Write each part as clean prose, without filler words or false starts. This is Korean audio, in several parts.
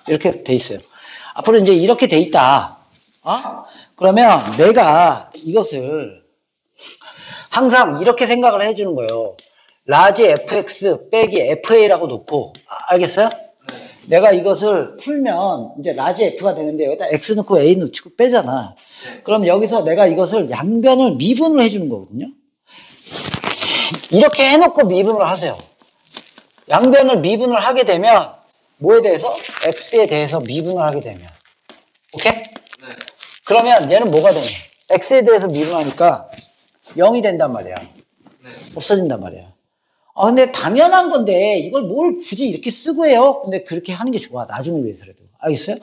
이렇게 돼 있어요. 앞으로 이제 이렇게 돼 있다. 그러면 내가 이것을 항상 이렇게 생각을 해주는 거예요. 라지 fx 빼기 fa라고 놓고, 알겠어요? 네. 내가 이것을 풀면 이제 라지 f가 되는데 여기다 x 넣고 a 넣고 빼잖아. 네. 그럼 여기서 내가 이것을 양변을 미분을 해주는 거거든요. 이렇게 해놓고 미분을 하세요. 양변을 미분을 하게 되면 뭐에 대해서? x에 대해서 미분을 하게 되면. 오케이? 네. 그러면 얘는 뭐가 되냐? x에 대해서 미분하니까 0이 된단 말이야. 네. 없어진단 말이야. 근데 당연한 건데 이걸 뭘 굳이 이렇게 쓰고 해요? 근데 그렇게 하는 게 좋아. 나중을 위해서라도. 알겠어요?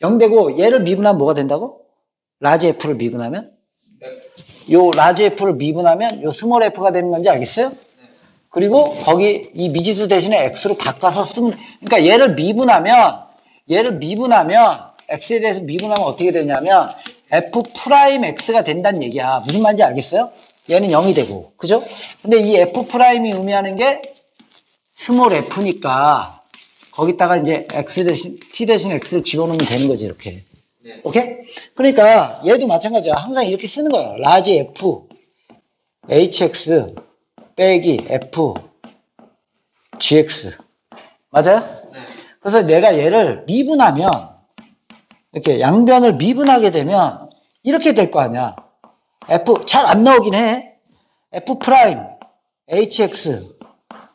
0 되고 얘를 미분하면 뭐가 된다고? 라지 f를 미분하면? 요 라지 f를 미분하면 요 스몰 f가 되는 건지 알겠어요? 그리고 거기 이 미지수 대신에 x로 바꿔서 쓰면, 그러니까 얘를 미분하면 x에 대해서 미분하면 어떻게 되냐면 f 프라임 x가 된다는 얘기야. 무슨 말인지 알겠어요? 얘는 0이 되고, 그죠? 근데 이 f 프라임이 의미하는 게 스몰 f니까 거기다가 이제 x 대신 t 대신 x를 집어넣으면 되는 거지, 이렇게. 네. 오케이? 그러니까 얘도 마찬가지야. 항상 이렇게 쓰는 거야. 라지 f hx 빼기 f gx. 맞아요? 네. 그래서 내가 얘를 미분하면, 이렇게 양변을 미분하게 되면 이렇게 될 거 아니야. f 잘 안 나오긴 해. f 프라임 hx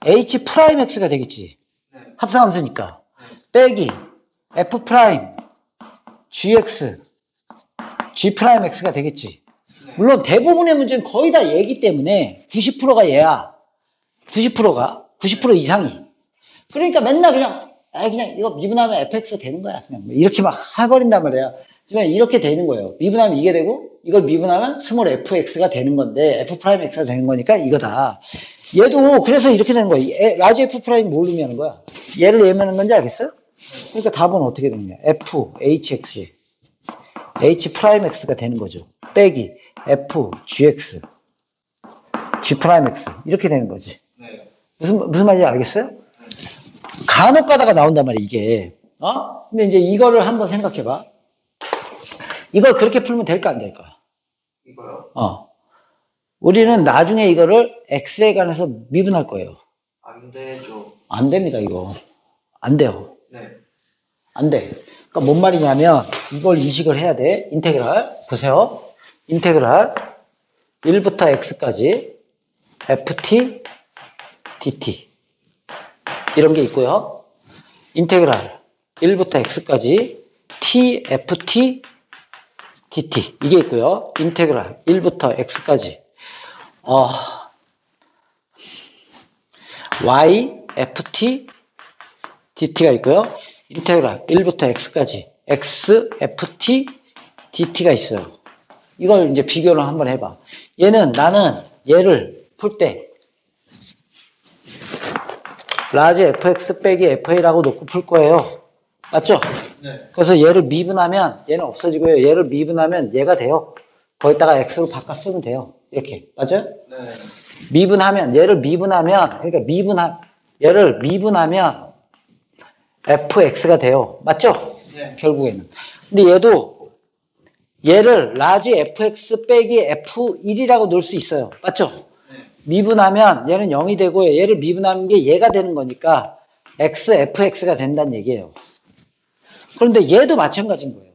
h 프라임 x가 되겠지. 네. 합성함수니까. 네. 빼기 f 프라임 gx g 프라임 x가 되겠지. 네. 물론 대부분의 문제는 거의 다 얘기 때문에 90%가 얘야. 90% 이상이. 그러니까 맨날 그냥 이거 미분하면 fx가 되는 거야. 그냥 뭐 이렇게 막 해버린단 말이야. 하지만 이렇게 되는 거예요. 미분하면 이게 되고 이걸 미분하면 스몰 fx가 되는 건데 f 프라임 x가 되는 거니까 이거다. 얘도 그래서 이렇게 되는 거야. 라지 f 프라임 뭘 의미하는 거야? 얘를 의미하는 건지 알겠어요? 그러니까 답은 어떻게 되느냐? f hx h 프라임 x가 되는 거죠. 빼기 f gx g 프라임 x 이렇게 되는 거지. 네. 무슨 말인지 알겠어요? 간혹 가다가 나온단 말이야, 이게. 근데 이제 이거를 한번 생각해봐. 이걸 그렇게 풀면 될까, 안 될까? 이거요? 우리는 나중에 이거를 x에 관해서 미분할 거예요. 안 되죠. 안 됩니다, 이거. 안 돼요. 네. 안 돼. 그러니까 뭔 말이냐면, 이걸 인식을 해야 돼. 인테그랄. 보세요. 인테그랄. 1부터 x까지 ft, dt. 이런 게 있고요. 인테그랄 1부터 x까지 t, ft, dt. 이게 있고요. 인테그랄 1부터 x까지 y, ft, dt가 있고요. 인테그랄 1부터 x까지 x, ft, dt가 있어요. 이걸 이제 비교를 한번 해봐. 나는 얘를 풀 때 라지 fx 빼기 fa라고 놓고 풀 거예요. 맞죠? 네. 그래서 얘를 미분하면 얘는 없어지고요. 얘를 미분하면 얘가 돼요. 거기다가 x로 바꿔 쓰면 돼요. 이렇게. 맞아요? 네. 얘를 미분하면 얘를 미분하면 fx가 돼요. 맞죠? 네. 결국에는. 근데 얘를 라지 fx 빼기 f1이라고 놓을 수 있어요. 맞죠? 네. 미분하면 얘는 0이 되고 얘를 미분하는 게 얘가 되는 거니까 x, fx가 된다는 얘기예요. 그런데 얘도 마찬가지인 거예요.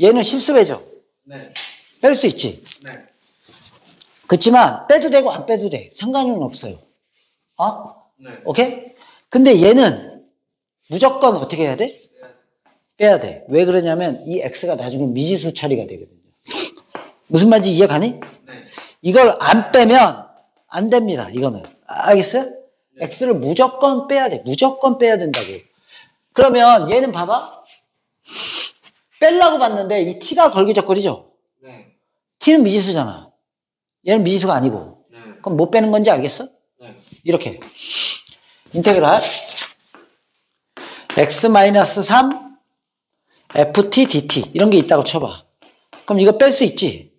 얘는 실수배죠. 네. 뺄 수 있지. 네. 그렇지만 빼도 되고 안 빼도 돼. 상관은 없어요. 네. 오케이? 근데 얘는 무조건 어떻게 해야 돼? 빼야 돼. 왜 그러냐면 이 x가 나중에 미지수 처리가 되거든요. 무슨 말인지 이해 가니? 네. 이걸 안 빼면 안 됩니다. 이거는. 알겠어요? x를 무조건 빼야 돼. 무조건 빼야 된다고. 그러면 얘는 봐봐. 빼려고 봤는데 이 t가 걸기적거리죠? 네. t는 미지수잖아. 얘는 미지수가 아니고. 네. 그럼 못 빼는 건지 알겠어? 네. 이렇게. 인테그랄 x-3 ft dt 이런 게 있다고 쳐봐. 그럼 이거 뺄 수 있지?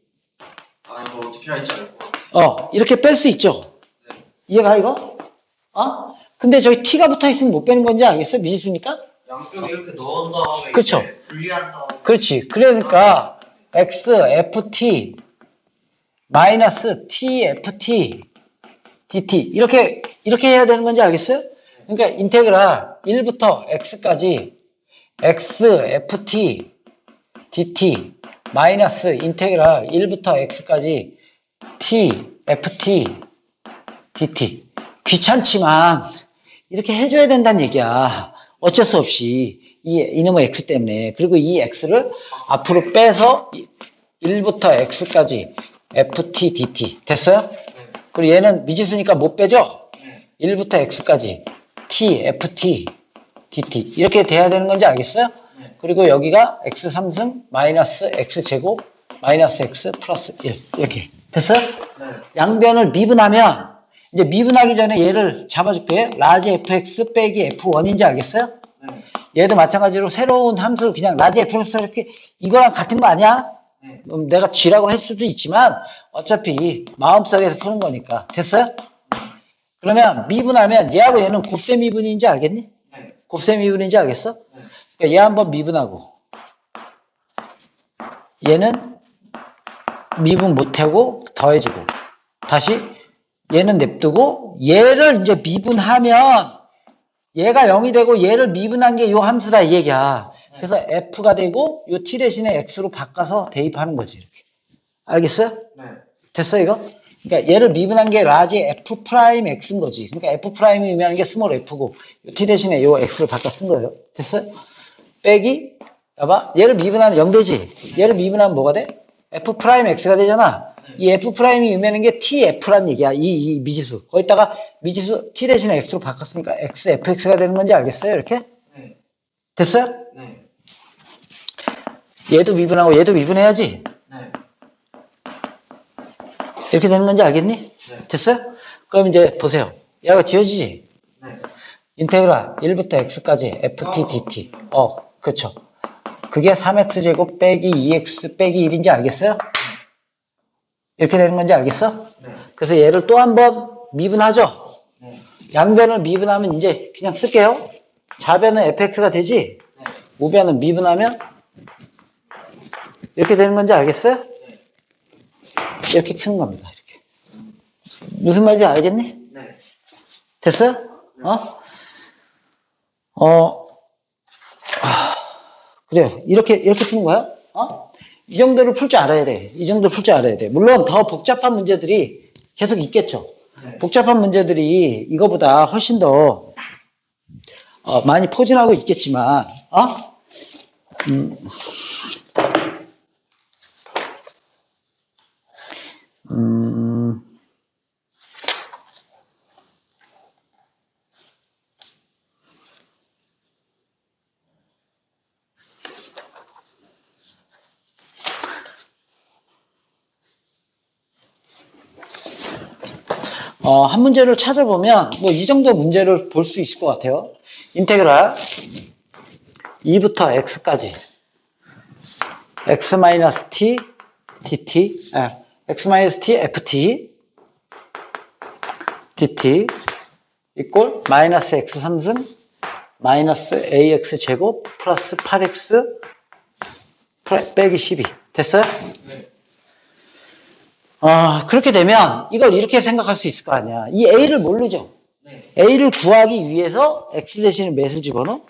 이거 어떻게 할지 알 것 같아요. 이렇게 뺄 수 있죠? 네. 이해가 이거? 근데 저기 t가 붙어 있으면 못 빼는 건지 알겠어? 미지수니까? 양쪽에 이렇게 넣은 다음에 그쵸. 이제 분리한 다음에 그렇지. 그러니까 x ft 마이너스 t ft dt 이렇게 해야 되는 건지 알겠어요? 그러니까 인테그랄 1부터 x까지 x ft dt 마이너스 인테그랄 1부터 x까지 t ft dt 귀찮지만 이렇게 해줘야 된다는 얘기야. 어쩔 수 없이 이놈의 x 때문에. 그리고 이 x를 앞으로 빼서 1부터 x까지 ft dt 됐어요? 그리고 얘는 미지수니까 못 빼죠? 1부터 x까지 t ft dt 이렇게 돼야 되는 건지 알겠어요? 그리고 여기가 x 3승 마이너스 x 제곱 마이너스 x 플러스 1 이렇게 됐어요? 양변을 미분하면 이제 미분하기 전에 얘를 잡아줄게요. 라지 fx 빼기 f1인지 알겠어요? 얘도 마찬가지로 새로운 함수를 그냥 라지 fx 이렇게 이거랑 같은 거 아니야? 내가 쥐라고 할 수도 있지만 어차피 마음속에서 푸는 거니까 됐어요? 그러면 미분하면 얘하고 얘는 곱셈 미분인지 알겠니? 곱셈 미분인지 알겠어? 그러니까 얘 한번 미분하고 얘는 미분 못하고 더해주고 다시 얘는 냅두고 얘를 이제 미분하면 얘가 0이 되고 얘를 미분한 게 요 함수다 이 얘기야. 그래서 f가 되고 요 t 대신에 x로 바꿔서 대입하는 거지 이렇게. 알겠어요? 네. 됐어 이거? 그러니까 얘를 미분한 게 라지 f 프라임 x인 거지. 그러니까 f 프라임이 의미하는 게 스몰 f고 요 t 대신에 요 x를 바꿔 쓴 거예요. 됐어요? 빼기 봐봐 얘를 미분하면 0 되지. 얘를 미분하면 뭐가 돼? f 프라임 x가 되잖아. 이 f 프라임이 의미하는 게 tf란 얘기야. 이 미지수. 거기다가 미지수 t 대신에 x로 바꿨으니까 x fx가 되는 건지 알겠어요? 이렇게? 네. 됐어요? 네. 얘도 미분하고 얘도 미분해야지. 네. 이렇게 되는 건지 알겠니? 네. 됐어요? 그럼 이제 보세요. 얘가 지워지지? 네. 인테그랄 1부터 x까지 ft dt. 그렇죠. 그게 3x제곱 빼기 2x 빼기 1인지 알겠어요? 이렇게 되는 건지 알겠어? 네. 그래서 얘를 또 한 번 미분하죠? 네. 양변을 미분하면 이제 그냥 쓸게요. 좌변은 fx가 되지? 네. 우변은 미분하면 이렇게 되는 건지 알겠어요? 네. 이렇게 푸는 겁니다. 이렇게. 무슨 말인지 알겠니? 네. 됐어요? 그래요. 이렇게 푸는 거야? 이 정도를 풀 줄 알아야 돼. 이 정도 풀 줄 알아야 돼. 물론 더 복잡한 문제들이 계속 있겠죠. 네. 복잡한 문제들이 이거보다 훨씬 더 많이 포진하고 있겠지만, 한 문제를 찾아보면 뭐 이 정도 문제를 볼 수 있을 것 같아요. 인테그랄 2부터 x까지 x-t dt x-t ft dt 이꼴 마이너스 x 3승 마이너스 ax 제곱 플러스 8x 빼기 12 됐어요? 네. 그렇게 되면 이걸 이렇게 생각할 수 있을 거 아니야. 이 a를 모르죠. 네. a를 구하기 위해서 x 대신에 몇을 집어넣어?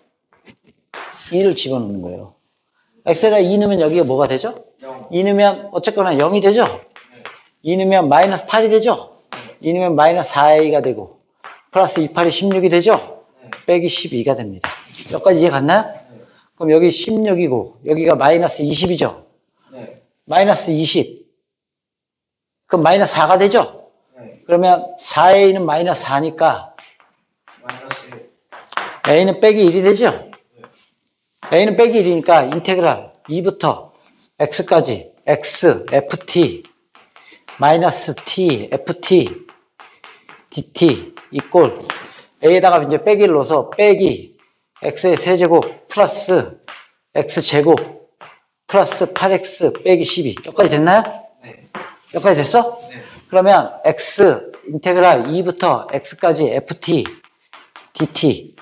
2를 집어넣는 거예요. x에다 2 넣으면 여기가 뭐가 되죠? 0. 2 넣으면 어쨌거나 0이 되죠? 네. 2 넣으면 마이너스 8이 되죠? 2 넣으면 마이너스 4a가 되고 플러스 2, 8이 16이 되죠? 네. 빼기 12가 됩니다. 여기까지 이해 갔나요? 네. 그럼 여기 16이고 여기가 마이너스 20이죠? 네. 마이너스 20 그럼 마이너스 4가 되죠? 네. 그러면 4a는 마이너스 4니까 마이너스 a는 빼기 1이 되죠? a는 빼기 1이니까 인테그랄 2부터 x까지 x ft 마이너스 t ft dt 이꼴 a에다가 이제 빼기를 넣어서 빼기 x의 세제곱 플러스 x제곱 플러스 8x 빼기 12 여기까지 됐나요? 네. 여기까지 됐어? 네. 그러면 x 인테그랄 2부터 x까지 ft dt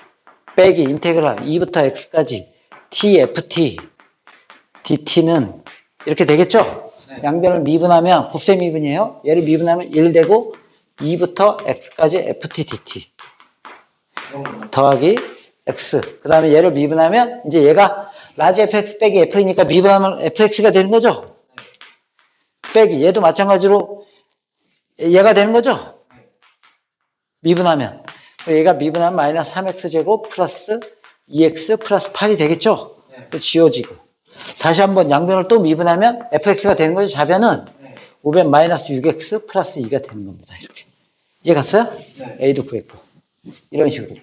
빼기 인테그랄 2부터 x까지 tft dt는 이렇게 되겠죠? 네. 양변을 미분하면 곱셈 미분이에요. 얘를 미분하면 1 되고 2부터 x까지 ft dt 더하기 x. 그 다음에 얘를 미분하면 이제 얘가 라지 fx 빼기 f니까 미분하면 fx가 되는 거죠? 빼기 얘도 마찬가지로 얘가 되는 거죠? 미분하면 얘가 미분하면 마이너스 3x제곱 플러스 2x 플러스 8이 되겠죠? 네. 지워지고 다시 한번 양변을 또 미분하면 fx가 되는 거죠. 좌변은 네. 500 마이너스 6x 플러스 2가 되는 겁니다. 이렇게 이해 갔어요? 네. a도 구했고 이런 식으로